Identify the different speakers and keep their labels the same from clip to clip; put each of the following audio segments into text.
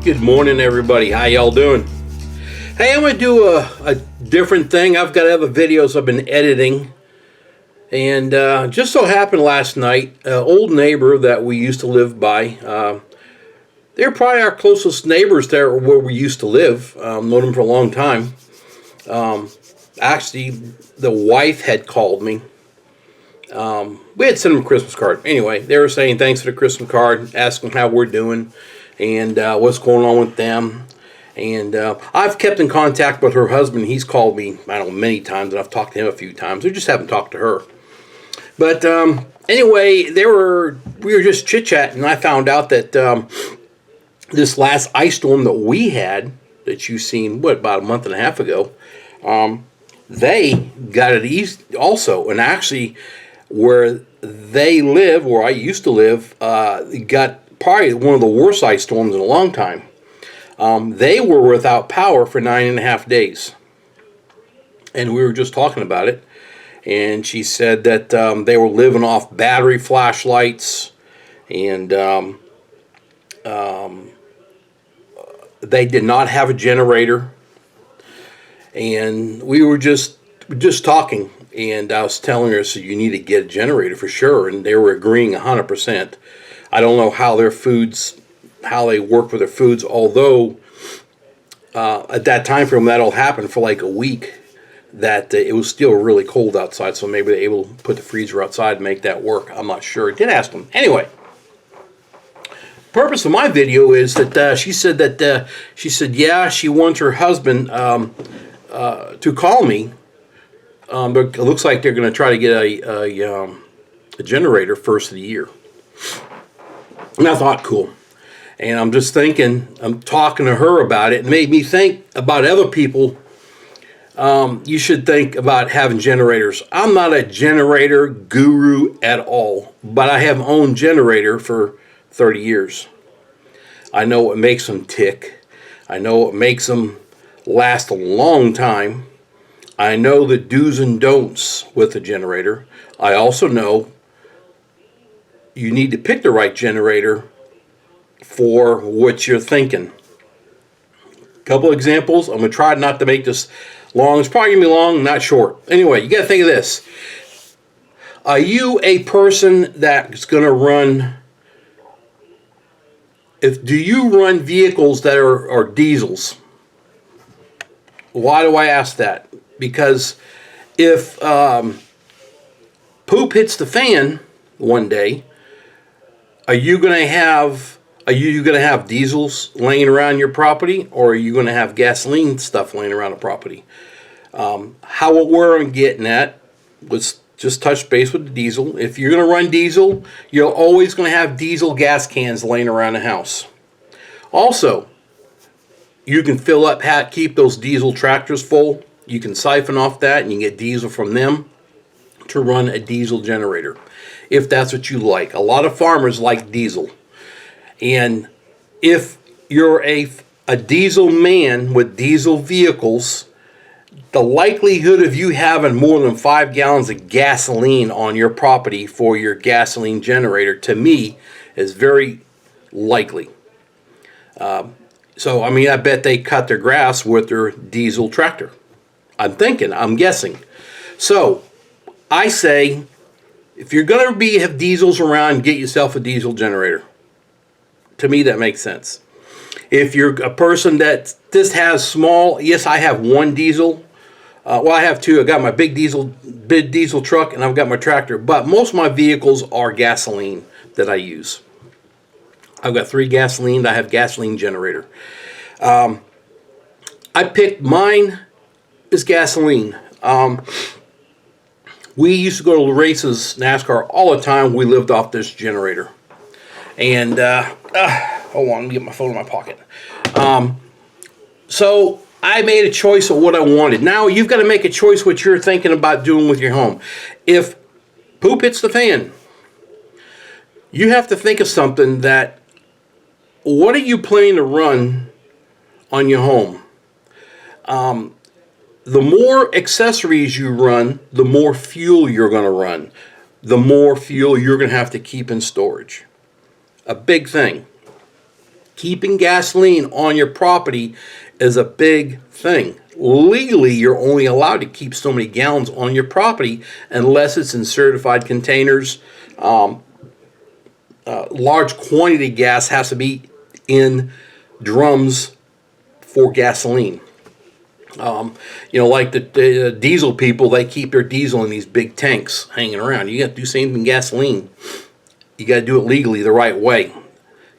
Speaker 1: Good morning, everybody. How y'all doing? Hey, I'm going to do a different thing. I've got other videos I've been editing. And just so happened last night, an old neighbor that we used to live by, they're probably our closest neighbors there where we used to live. Known them for a long time. Actually, the wife had called me. We had sent them a Christmas card. Anyway, they were saying thanks for the Christmas card, asking how we're doing, and what's going on with them. And I've kept in contact with her husband. He's called me, I don't know, many times, and I've talked to him a few times. We just haven't talked to her. But anyway, we were just chit-chatting, and I found out that this last ice storm that we had, that you've seen, about a month and a half ago, they got it east also. And actually, where they live, where I used to live, got probably one of the worst ice storms in a long time. They were without power for 9.5 days. And we were just talking about it. And she said that they were living off battery flashlights. And they did not have a generator. And we were just talking. And I was telling her, so you need to get a generator for sure. And they were agreeing 100%. I don't know how they work with their foods, although at that time frame that'll happen for like a week, that it was still really cold outside, so maybe they're able to put the freezer outside and make that work. I'm not sure. I did ask them. Anyway, the purpose of my video is that she said yeah, she wants her husband to call me, but it looks like they're going to try to get a generator first of the year. And I thought, cool. And I'm just thinking, I'm talking to her about it. It made me think about other people. You should think about having generators. I'm not a generator guru at all, but I have owned generator for 30 years. I know what makes them tick. I know what makes them last a long time. I know the do's and don'ts with the generator. I also know you need to pick the right generator for what you're thinking. A couple examples. I'm going to try not to make this long. It's probably going to be long, not short. Anyway, you got to think of this. Are you a person that's going to run... do you run vehicles that are diesels? Why do I ask that? Because if poop hits the fan one day, are you going to have diesels laying around your property, or are you going to have gasoline stuff laying around the property? How we're getting at was just touch base with the diesel. If you're going to run diesel, you're always going to have diesel gas cans laying around the house. Also, you can fill up, keep those diesel tractors full. You can siphon off that and you can get diesel from them to run a diesel generator, if that's what you like. A lot of farmers like diesel. And if you're a diesel man with diesel vehicles, the likelihood of you having more than 5 gallons of gasoline on your property for your gasoline generator, to me, is very likely. So, I mean, I bet they cut their grass with their diesel tractor. I'm guessing. So, I say, if you're going to have diesels around, get yourself a diesel generator. To me, that makes sense. If you're a person that just has small, yes, I have one diesel. Well, I have two. I got my big diesel truck, and I've got my tractor. But most of my vehicles are gasoline that I use. I've got 3 gasoline. I have gasoline generator. I picked mine is gasoline. We used to go to races, NASCAR, all the time. We lived off this generator. And, hold on, let me get my phone in my pocket. So I made a choice of what I wanted. Now you've got to make a choice what you're thinking about doing with your home. If poop hits the fan, you have to think of something that, what are you planning to run on your home? The more accessories you run, the more fuel you're going to run. The more fuel you're going to have to keep in storage. A big thing. Keeping gasoline on your property is a big thing. Legally, you're only allowed to keep so many gallons on your property unless it's in certified containers. Large quantity of gas has to be in drums for gasoline. Like the diesel people, they keep their diesel in these big tanks hanging around. You got to do the same thing with gasoline. You got to do it legally the right way.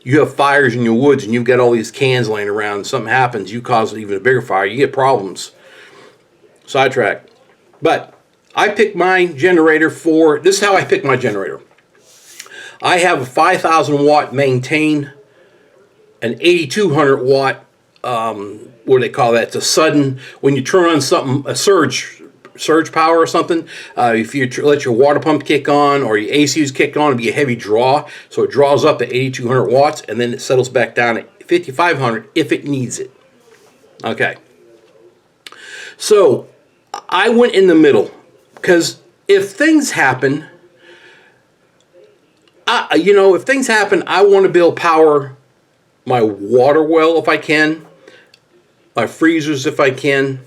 Speaker 1: You have fires in your woods and you've got all these cans laying around, and something happens, you cause even a bigger fire, you get problems. Sidetrack. But I picked my generator for, this is how I pick my generator. I have a 5,000 watt maintain, an 8,200 watt, what do they call that? It's a sudden, when you turn on something, a surge power or something. If you let your water pump kick on or your ACUs kick on, it'll be a heavy draw. So it draws up to 8,200 watts and then it settles back down at 5,500 if it needs it. Okay. So I went in the middle because if things happen, I want to be able to power my water well if I can, my freezers if I can,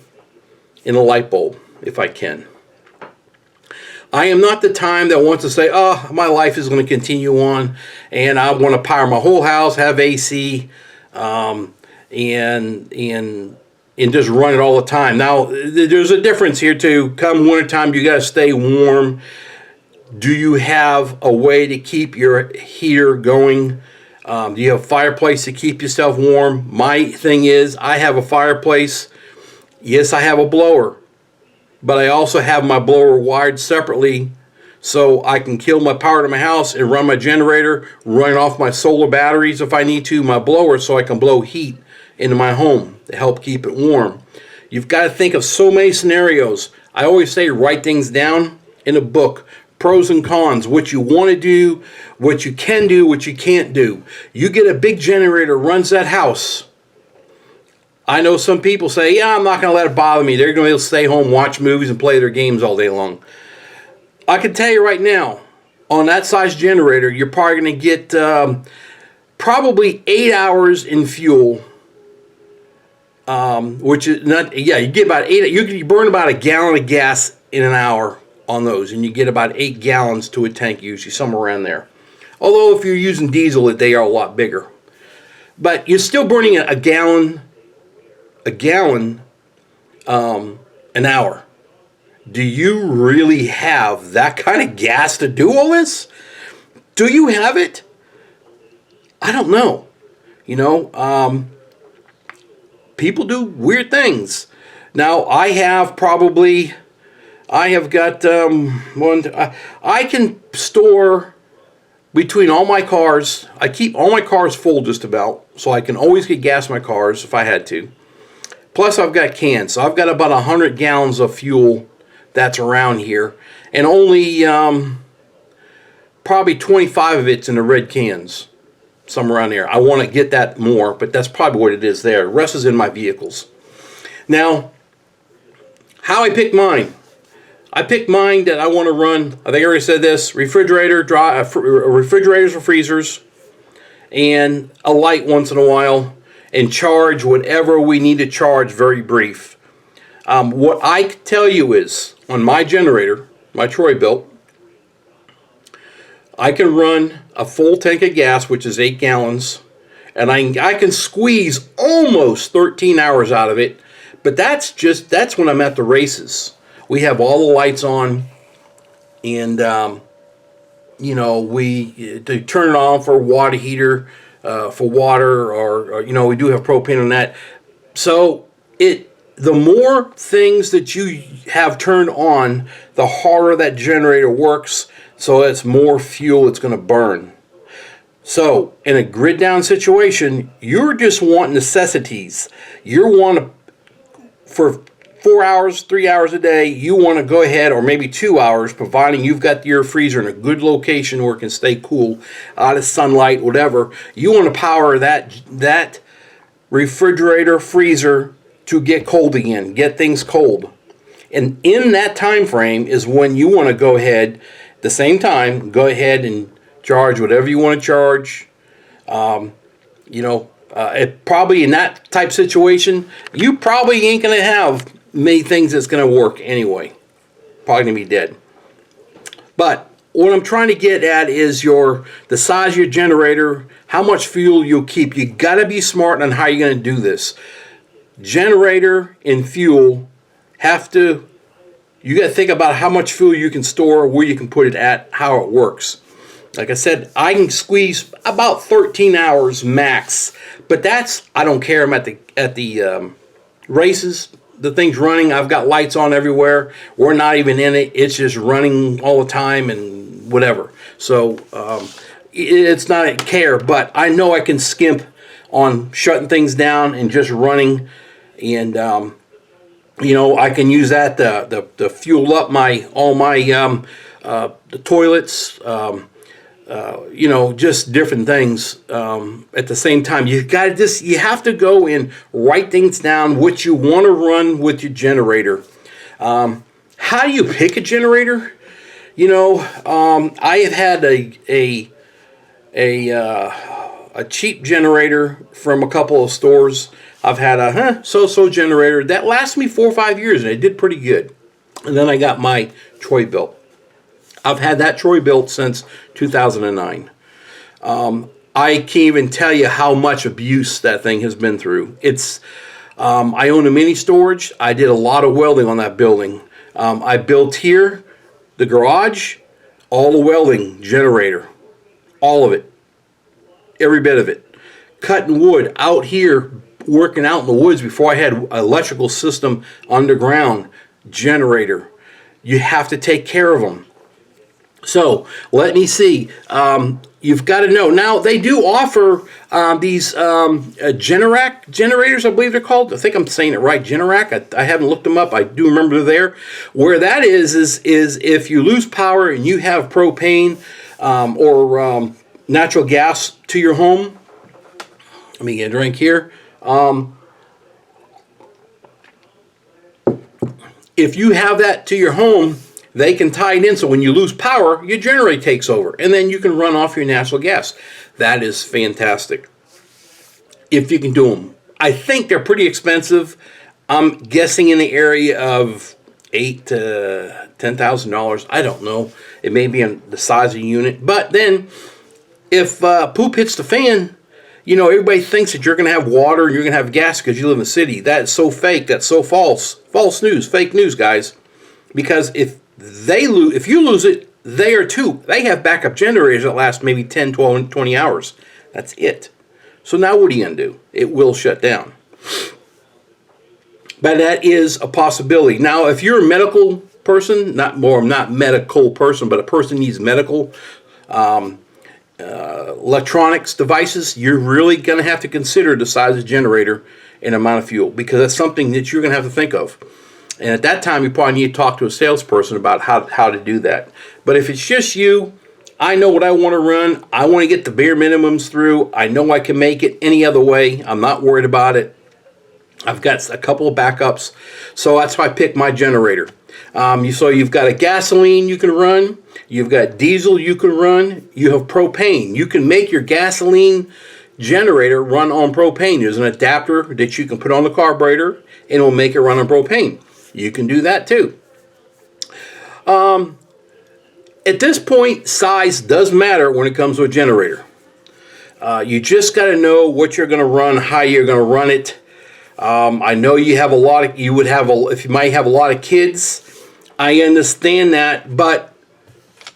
Speaker 1: and a light bulb if I can. I am not the time that wants to say, oh, my life is going to continue on and I want to power my whole house, have AC, and just run it all the time. Now, there's a difference here too. Come wintertime, you got to stay warm. Do you have a way to keep your heater going? Do you have a fireplace to keep yourself warm? My thing is, I have a fireplace. Yes, I have a blower. But I also have my blower wired separately so I can kill my power to my house and run my generator, run off my solar batteries if I need to, my blower, so I can blow heat into my home to help keep it warm. You've got to think of so many scenarios. I always say write things down in a book. Pros and cons, what you want to do, what you can do, what you can't do. You get a big generator, runs that house. I know some people say, yeah, I'm not going to let it bother me. They're going to stay home, watch movies, and play their games all day long. I can tell you right now, on that size generator, you're probably going to get probably 8 hours in fuel, which is not, yeah, you get about 8, you burn about a gallon of gas in an hour on those, and you get about 8 gallons to a tank usually, somewhere around there. Although if you're using diesel, they are a lot bigger. But you're still burning a gallon an hour. Do you really have that kind of gas to do all this? Do you have it? I don't know. People do weird things. Now, I have got I can store between all my cars. I keep all my cars full just about, so I can always get gas in my cars if I had to. Plus, I've got cans, so I've got about 100 gallons of fuel that's around here, and only probably 25 of it's in the red cans, somewhere around there. I want to get that more, but that's probably what it is there. The rest is in my vehicles. Now, how I picked mine. I picked mine that I want to run, I think I already said this, refrigerators or freezers, and a light once in a while, and charge whatever we need to charge, very brief. What I can tell you is, on my generator, my Troy built, I can run a full tank of gas, which is 8 gallons, and I can squeeze almost 13 hours out of it, but that's when I'm at the races. We have all the lights on, and we turn it on for a water heater, for water, or we do have propane on that. So the more things that you have turned on, the harder that generator works. So it's more fuel it's going to burn. So in a grid down situation, you're just wanting necessities. You want for 4 hours, 3 hours a day, you want to go ahead, or maybe 2 hours, providing you've got your freezer in a good location where it can stay cool, out of sunlight, whatever. You want to power that refrigerator, freezer to get cold again, get things cold. And in that time frame is when you want to go ahead, at the same time, go ahead and charge whatever you want to charge. Probably in that type situation, you probably ain't going to have many things that's going to work anyway. Probably going to be dead. But what I'm trying to get at is the size of your generator, how much fuel you'll keep. You got to be smart on how you're going to do this. Generator and fuel you got to think about how much fuel you can store, where you can put it at, how it works. Like I said, I can squeeze about 13 hours max, but I don't care. I'm at the races. The thing's running. I've got lights on everywhere. We're not even in it. It's just running all the time and whatever. So it's not a care, but I know I can skimp on shutting things down and just running, and I can use that to fuel up all my the toilets. Just different things. At the same time, you have to go and write things down, what you want to run with your generator. How do you pick a generator? I have had a cheap generator from a couple of stores. I've had a so-so generator that lasted me 4 or 5 years, and it did pretty good. And then I got my Troy built. I've had that Troy built since 2009. I can't even tell you how much abuse that thing has been through. I own a mini storage. I did a lot of welding on that building. I built here, the garage, all the welding, generator, all of it, every bit of it. Cutting wood out here, working out in the woods before I had an electrical system underground, generator. You have to take care of them. So let me see. You've got to know. Now, they do offer these Generac Generators, I believe they're called. I think I'm saying it right, Generac. I haven't looked them up. I do remember they're there. Where that is if you lose power and you have propane or natural gas to your home. Let me get a drink here. If you have that to your home, they can tie it in, so when you lose power, your generator takes over, and then you can run off your natural gas. That is fantastic, if you can do them. I think they're pretty expensive. I'm guessing in the area of $8,000 to $10,000. I don't know. It may be on the size of the unit. But then, if poop hits the fan, everybody thinks that you're going to have water and you're going to have gas because you live in the city. That's so fake. That's so false. False news. Fake news, guys. Because if you lose it, they are too. They have backup generators that last maybe 10, 12, 20 hours. That's it. So now what are you going to do? It will shut down. But that is a possibility. Now, if you're a medical person, not medical person, but a person needs medical electronics devices, you're really going to have to consider the size of the generator and amount of fuel, because that's something that you're going to have to think of. And at that time, you probably need to talk to a salesperson about how to do that. But if it's just you, I know what I want to run. I want to get the bare minimums through. I know I can make it any other way. I'm not worried about it. I've got a couple of backups. So that's why I picked my generator. So you've got a gasoline you can run. You've got diesel you can run. You have propane. You can make your gasoline generator run on propane. There's an adapter that you can put on the carburetor, and it will make it run on propane. You can do that too. At this point, size does matter when it comes to a generator. You just got to know what you're going to run, how you're going to run it. I know you have if you might have a lot of kids. I understand that, but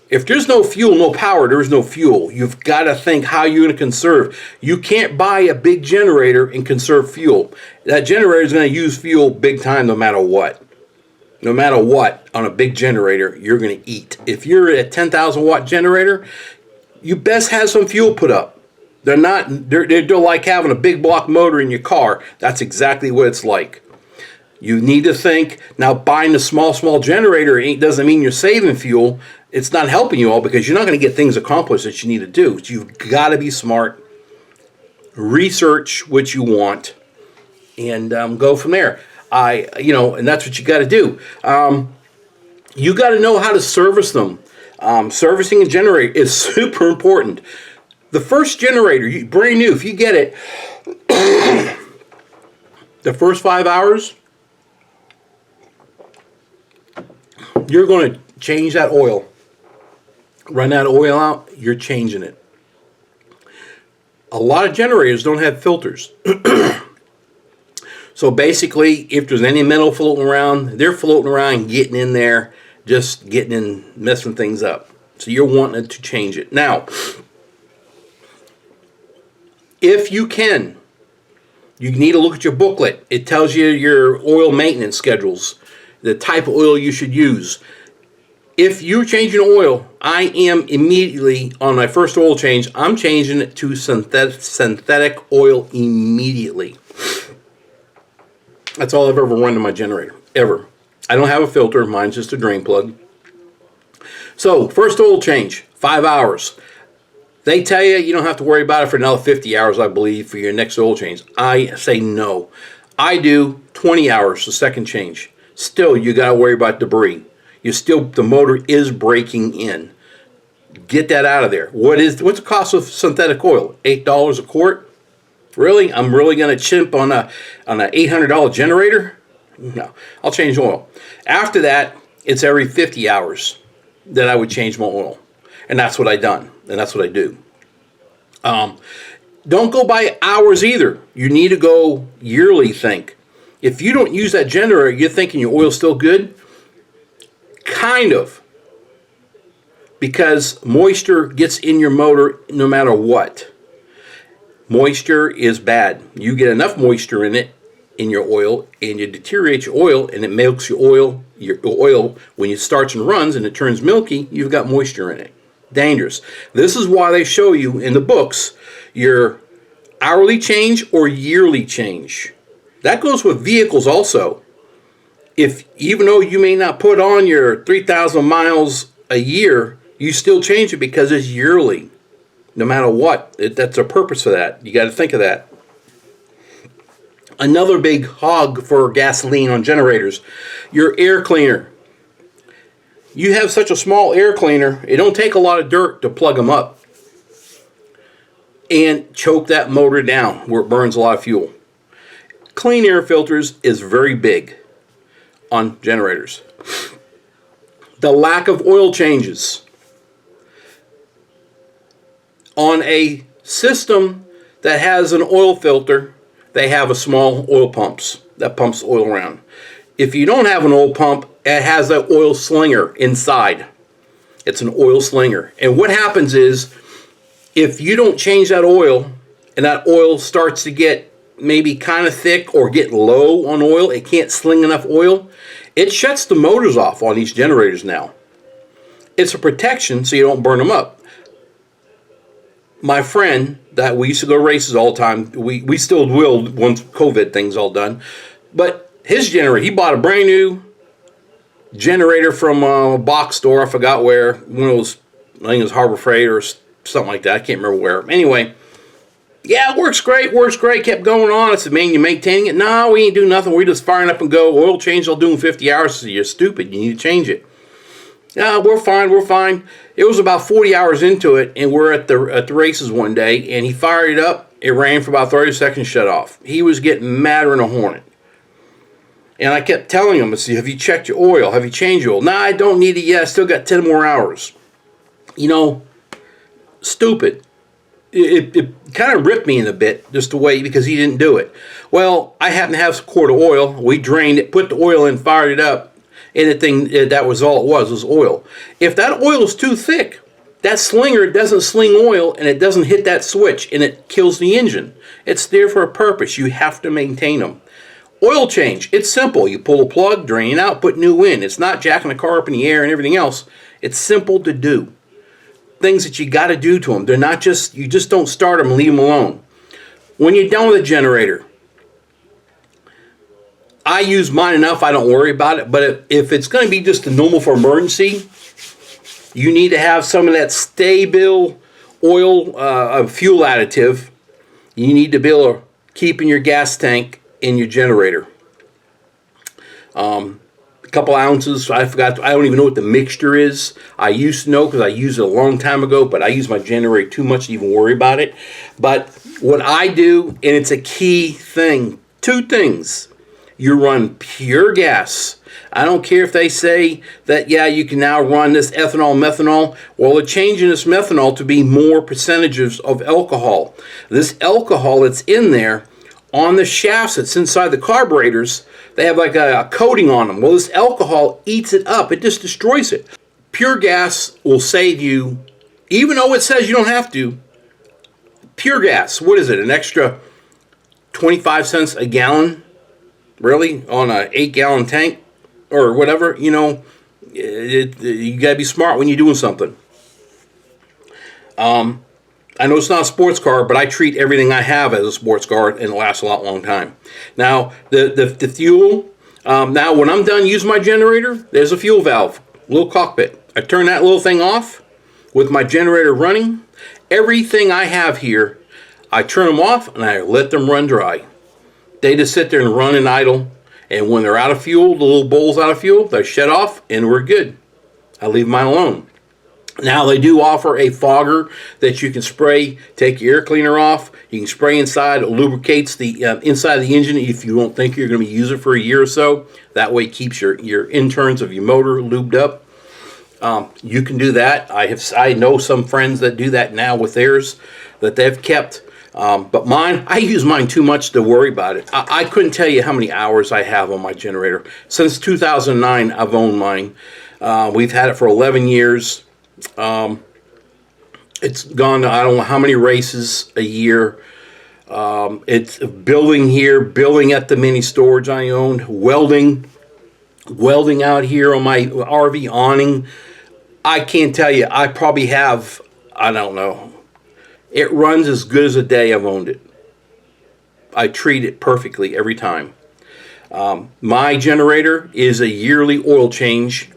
Speaker 1: if there's no fuel, no power, there's no fuel. You've got to think how you're going to conserve. You can't buy a big generator and conserve fuel. That generator is going to use fuel big time no matter what. No matter what, on a big generator, you're going to eat. If you're a 10,000 watt generator, you best have some fuel put up. They're like having a big block motor in your car. That's exactly what it's like. You need to think. Now, buying a small generator doesn't mean you're saving fuel. It's not helping you all, because you're not going to get things accomplished that you need to do. You've got to be smart. Research what you want, and go from there. And that's what you got to do. You got to know how to service them. Servicing a generator is super important. The first generator, brand new, if you get it, The first 5 hours, you're going to change that oil. Run that oil out, you're changing it. A lot of generators don't have filters. So basically, if there's any metal floating around, they're floating around, getting in there, just getting in, messing things up. So you're wanting to change it. Now, if you can, you need to look at your booklet. It tells you your oil maintenance schedules, the type of oil you should use. If you're changing oil, I am immediately, on my first oil change, I'm changing it to synthetic oil immediately. That's all I've ever run to my generator, ever. I don't have a filter, mine's just a drain plug. So, first oil change, 5 hours. They tell you you don't have to worry about it for another 50 hours, I believe, for your next oil change. I say no. I do 20 hours, the second change. Still, you got to worry about debris. The motor is breaking in. Get that out of there. What's the cost of synthetic oil? $8 a quart? Really? I'm really going to chimp on an $800 generator? No. I'll change oil. After that, it's every 50 hours that I would change my oil. And that's what I done. And that's what I do. Don't go by hours either. You need to go yearly think. If you don't use that generator, you're thinking your oil's still good? Kind of. Because moisture gets in your motor no matter what. Moisture is bad. You get enough moisture in it, in your oil, and you deteriorate your oil, and it makes your oil, when it starts and runs and it turns milky, you've got moisture in it. Dangerous. This is why they show you in the books your hourly change or yearly change. That goes with vehicles also. Even though you may not put on your 3,000 miles a year, you still change it because it's yearly. No matter what, that's a purpose for that. You got to think of that. Another big hog for gasoline on generators, your air cleaner. You have such a small air cleaner, it don't take a lot of dirt to plug them up and choke that motor down where it burns a lot of fuel. Clean air filters is very big on generators. The lack of oil changes. On a system that has an oil filter, they have a small oil pumps that pumps oil around. If you don't have an oil pump, it has an oil slinger inside. It's an oil slinger. And what happens is, if you don't change that oil, and that oil starts to get maybe kind of thick or get low on oil, it can't sling enough oil, it shuts the motors off on these generators now. It's a protection so you don't burn them up. My friend, that we used to go races all the time, we still will once COVID thing's all done, but his generator, he bought a brand new generator from a box store, I forgot where, one of those, I think it was Harbor Freight or something like that, I can't remember where. Anyway, yeah, it works great, kept going on. I said, man, you maintaining it? No, we ain't doing nothing, we just firing up and go. Oil change I'll do in 50 hours. I said, you're stupid, you need to change it. Yeah, we're fine. It was about 40 hours into it, and we're at the races one day, and he fired it up. It ran for about 30 seconds, shut off. He was getting madder than a hornet. And I kept telling him, I said, have you checked your oil? Have you changed your oil? Nah, I don't need it yet. I still got 10 more hours. You know, stupid. It kind of ripped me in a bit, just the way, because he didn't do it. Well, I happened to have a quart of oil. We drained it, put the oil in, fired it up. And that was all it was oil. If that oil is too thick, that slinger doesn't sling oil and it doesn't hit that switch and it kills the engine. It's there for a purpose. You have to maintain them. Oil change, it's simple. You pull a plug, drain it out, put new in. It's not jacking the car up in the air and everything else. It's simple to do. Things that you got to do to them. They're not just, you just don't start them and leave them alone. When you're done with a generator, I use mine enough, I don't worry about it, but if it's going to be just a normal for emergency, you need to have some of that stable oil, fuel additive. You need to be able to keep in your gas tank in your generator. couple ounces. I forgot. I don't even know what the mixture is. I used to know because I used it a long time ago, but I use my generator too much to even worry about it. But what I do, and it's a key thing, two things. You run pure gas. I don't care if they say that, yeah, you can now run this ethanol, methanol. Well, they're changing this methanol to be more percentages of alcohol. This alcohol that's in there on the shafts that's inside the carburetors, they have like a coating on them. Well, this alcohol eats it up. It just destroys it. Pure gas will save you, even though it says you don't have to. Pure gas, what is it, an extra 25 cents a gallon? Really? On an 8-gallon tank? Or whatever, you know, you got to be smart when you're doing something. I know it's not a sports car, but I treat everything I have as a sports car, and it lasts a long time. Now, the fuel, now when I'm done using my generator, there's a fuel valve, little cockpit. I turn that little thing off with my generator running. Everything I have here, I turn them off and I let them run dry. They just sit there and run and idle. And when they're out of fuel, the little bowl's out of fuel, they're shut off and we're good. I leave mine alone. Now they do offer a fogger that you can spray, take your air cleaner off. You can spray inside, it lubricates the inside of the engine if you don't think you're going to be using it for a year or so. That way it keeps your interns of your motor lubed up. You can do that. I know some friends that do that now with theirs that they've kept. But mine, I use mine too much to worry about it. I couldn't tell you how many hours I have on my generator. Since 2009, I've owned mine. We've had it for 11 years. It's gone to I don't know how many races a year. It's building here, building at the mini storage I own, welding out here on my RV awning. I can't tell you, I probably have, I don't know. It runs as good as a day I've owned it. I treat it perfectly every time. My generator is a yearly oil change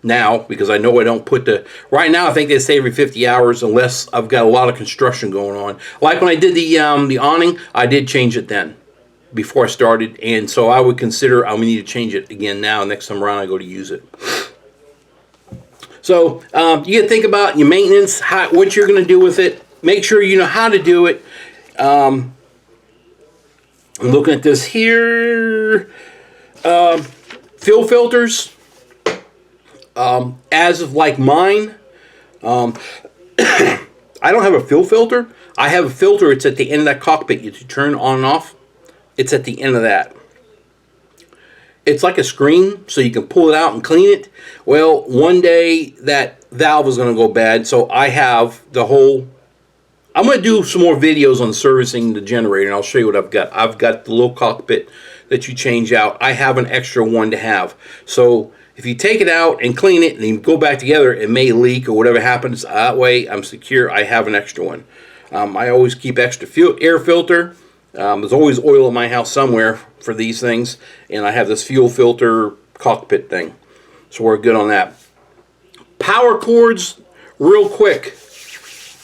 Speaker 1: now because I know I don't put the... Right now I think they say every 50 hours unless I've got a lot of construction going on. Like when I did the awning, I did change it then before I started. And so I would consider I would need to change it again now next time around I go to use it. So you got to think about your maintenance, what you're going to do with it. Make sure you know how to do it. I'm looking at this here. Fuel filters. As of like mine, I don't have a fuel filter. I have a filter. It's at the end of that cockpit. You turn on and off. It's at the end of that. It's like a screen, so you can pull it out and clean it. Well, one day that valve is going to go bad, so I have the whole... I'm going to do some more videos on servicing the generator, and I'll show you what I've got. I've got the little cockpit that you change out. I have an extra one to have. So if you take it out and clean it and you go back together, it may leak or whatever happens. That way I'm secure. I have an extra one. I always keep extra air filter. There's always oil in my house somewhere for these things. And I have this fuel filter cockpit thing. So we're good on that. Power cords, real quick.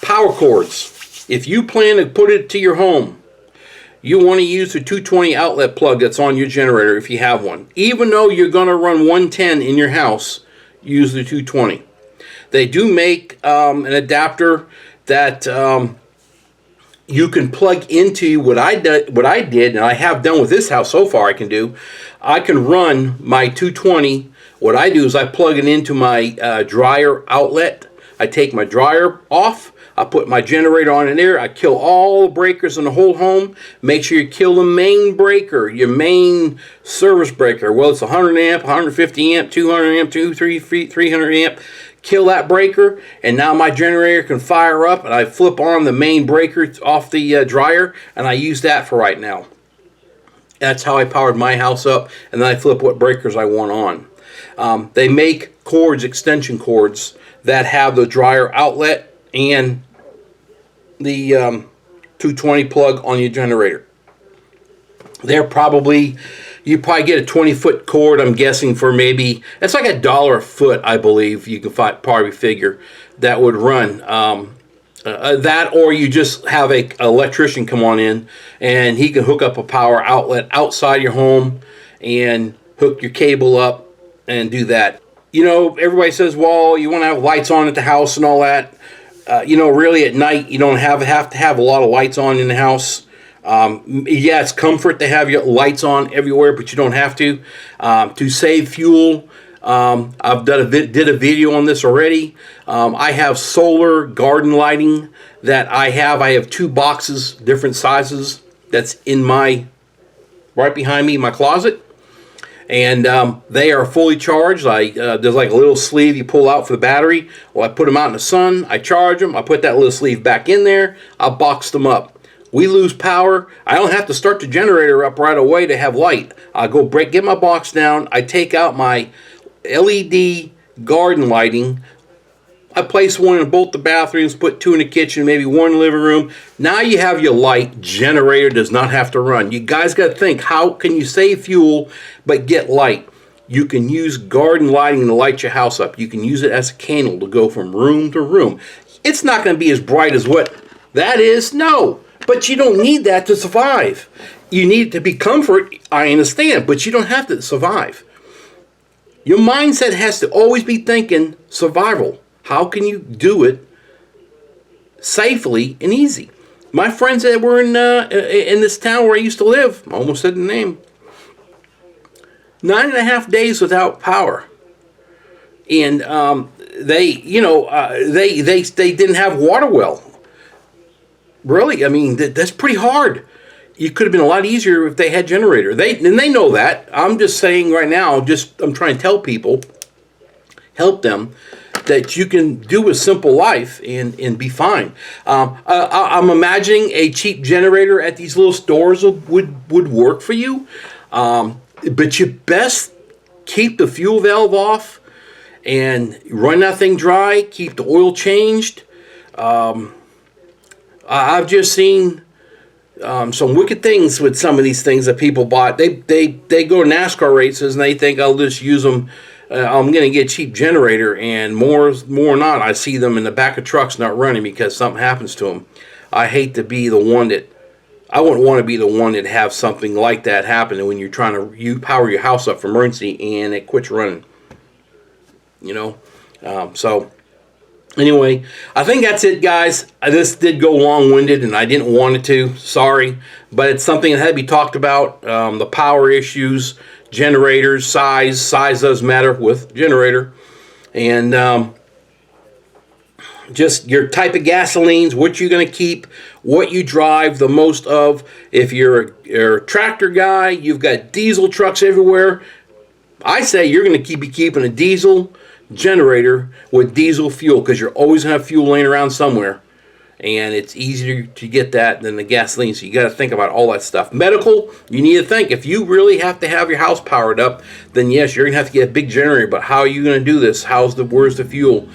Speaker 1: Power cords. If you plan to put it to your home, you want to use the 220 outlet plug that's on your generator if you have one. Even though you're going to run 110 in your house, use the 220. They do make an adapter that you can plug into. What I did, and I have done with this house so far, I can run my 220. What I do is I plug it into my dryer outlet. I take my dryer off. I put my generator on in there. I kill all the breakers in the whole home. Make sure you kill the main breaker, your main service breaker. Well, it's 100 amp, 150 amp, 200 amp, 300 amp. Kill that breaker, and now my generator can fire up, and I flip on the main breaker off the dryer, and I use that for right now. That's how I powered my house up, and then I flip what breakers I want on. They make cords, extension cords, that have the dryer outlet and the 220 plug on your generator. You probably get a 20-foot cord, I'm guessing, for maybe, it's like $1 a foot, I believe, you can probably figure, that would run. That, or you just have an electrician come on in, and he can hook up a power outlet outside your home, and hook your cable up, and do that. You know, everybody says, well, you want to have lights on at the house and all that. You know, really at night, you don't have to have a lot of lights on in the house. Yeah, it's comfort to have your lights on everywhere, but you don't have to. To save fuel, I've did a video on this already. I have solar garden lighting that I have 2 boxes, different sizes, that's in right behind me in my closet. And they are fully charged. There's like a little sleeve you pull out for the battery. Well, I put them out in the sun, I charge them, I put that little sleeve back in there, I box them up. We lose power, I don't have to start the generator up right away to have light. I go get my box down, I take out my LED garden lighting, I place one in both the bathrooms, put 2 in the kitchen, maybe 1 in the living room. Now you have your light. Generator does not have to run. You guys got to think, how can you save fuel but get light? You can use garden lighting to light your house up. You can use it as a candle to go from room to room. It's not going to be as bright as what that is, no. But you don't need that to survive. You need it to be comfort, I understand, but you don't have to survive. Your mindset has to always be thinking survival. How can you do it safely and easy? My friends that were in this town where I used to live, I almost said the name, 9.5 days without power, and they didn't have water well. Really, I mean that's pretty hard. It could have been a lot easier if they had generator. They know that. I'm just saying right now. I'm trying to tell people, help them, that you can do a simple life and be fine. I'm imagining a cheap generator at these little stores would work for you, but you best keep the fuel valve off and run that thing dry. Keep the oil changed. I've just seen some wicked things with some of these things that people bought. They go to NASCAR races and they think I'll just use them. I'm going to get a cheap generator, and more or not, I see them in the back of trucks not running because something happens to them. I hate to be the one I wouldn't want to be the one that have something like that happen when you're trying to power your house up for emergency and it quits running. You know, so anyway, I think that's it, guys. This did go long-winded, and I didn't want it to. Sorry, but it's something that had to be talked about. The power issues. Generators, size does matter with generator, and just your type of gasolines, what you're going to keep, what you drive the most of. If you're a tractor guy, you've got diesel trucks everywhere. I say you're going to be keeping a diesel generator with diesel fuel because you're always going to have fuel laying around somewhere. And it's easier to get that than the gasoline, so you got to think about all that stuff. Medical, you need to think. If you really have to have your house powered up, then yes, you're going to have to get a big generator, but how are you going to do this? Where's the fuel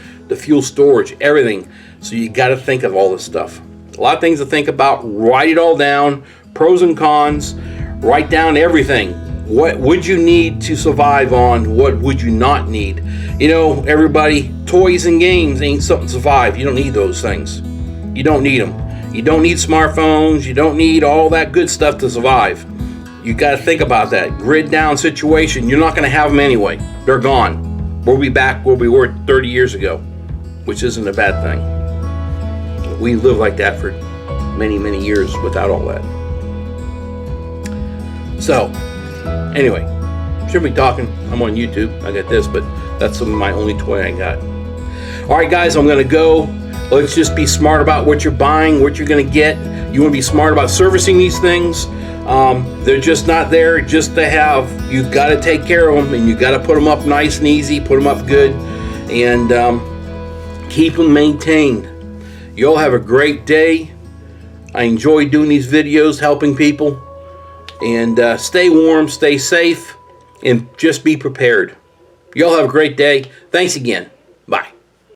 Speaker 1: storage, everything. So you got to think of all this stuff. A lot of things to think about. Write it all down, pros and cons. Write down everything. What would you need to survive on? What would you not need? You know, everybody, toys and games ain't something to survive. You don't need those things. You don't need them. You don't need smartphones. You don't need all that good stuff to survive. You got to think about that. Grid down situation. You're not going to have them anyway. They're gone. We'll be back where we were 30 years ago, which isn't a bad thing. We lived like that for many, many years without all that. So, anyway, shouldn't be talking. I'm on YouTube. I got this, but that's my only toy I got. All right, guys, I'm going to go. Let's just be smart about what you're buying, what you're going to get. You want to be smart about servicing these things. They're just not there just to have. You've got to take care of them, and you've got to put them up nice and easy, put them up good, and keep them maintained. You all have a great day. I enjoy doing these videos, helping people. And stay warm, stay safe, and just be prepared. You all have a great day. Thanks again. Bye.